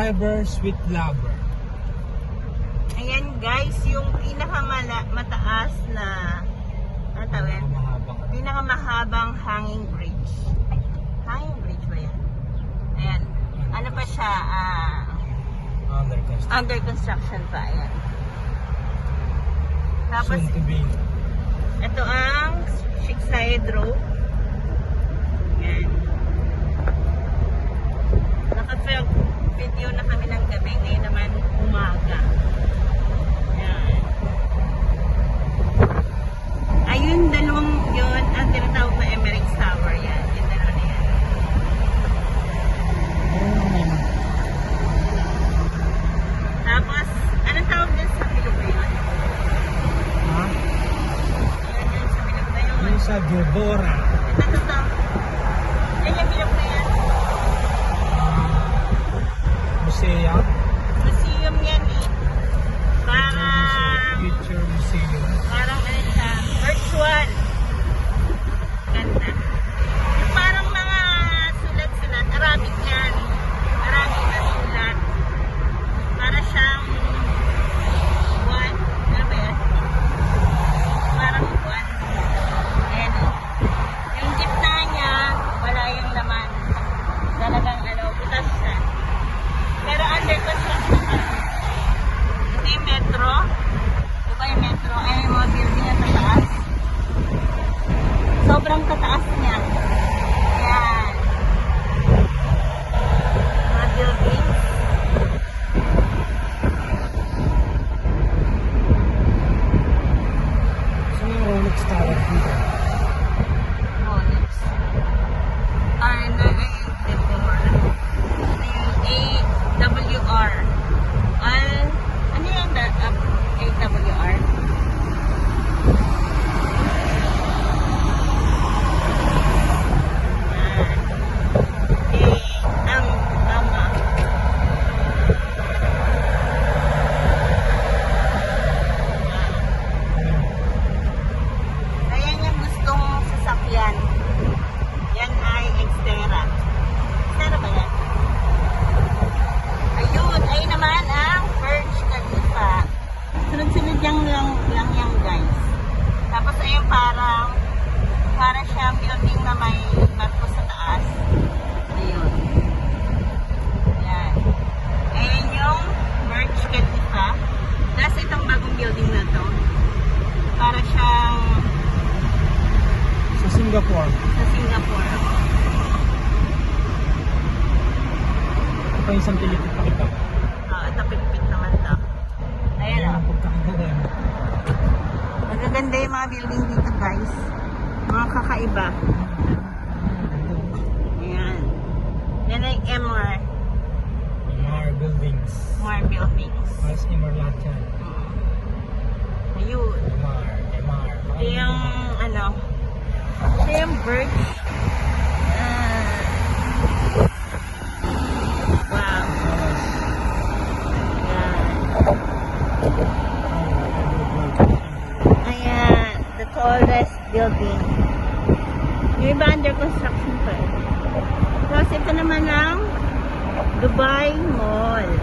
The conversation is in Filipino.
Drivers with Lover. Ayan guys, yung pinakamataas na ano tawag? Pinakamahabang hanging bridge. Hanging bridge ba yan? Ayan. Ano pa siya? Under construction pa. Ayan. Tapos, Soon to be. ito ang Shiksayed Road. Ayan. Naka-film video na kami ng gabi. Ngayon naman umaga. Ayan. Ayun, dalawang yun ang tinatawag na Emirates Tower. Yan. Yung dalawa na yan. Tapos, anong tawag din sa bilog na yun? Ha? Ayan yun sa bilog na yun. Yung sa Gilbora. Ito. Ayan yung bilog na yan. Musea. Museum yan eh. Parang, Future Museum. parang ano siya, virtual. Ganda. Yung parang mga sulat-sulat. Arabic yan. Arabic na sulat. Para siyang buwan. Ano ba yan? Parang buwan. Ayan o. Yung gitna niya, wala yung laman. Talagang ano, butas siya. Pero under construction pa. Ito yung metro. Ito ba yung metro? Ay, yung mga building na tataas. Sobrang tataas niya. Ayan. Mga buildings. Saan yung Rolex Tower dito? Rolex. AWR. Ano yung AWR? Ang tama. Ayan yung gustong sasakyan. Yan ay Xterra. Xterra ba yan? Ayun, ayun naman ang Burj Khalifa. Sunod-sunod lang yan guys. Tapos ayun para siyang building na may barko sa taas. Ayun. Yan. Ayun yung Burj Khalifa. Tapos itong bagong building na to. Para siyang Sa Singapore. sa Singapore. Ito pa yung isang Pilipit. Ito Pilipit naman to. Ayan o. Ang pagkakagawa. Magaganda yung mga building dito guys. Mga kakaiba. Ayan. Yan ay MR. MR buildings. MR buildings. Mas MR lahat yan. Ayun. MR. Ito yung ano. Ito yung Burj. Wow. Ayan. The tallest building. Yung iba under construction pa. Tapos ito naman ang Dubai Mall.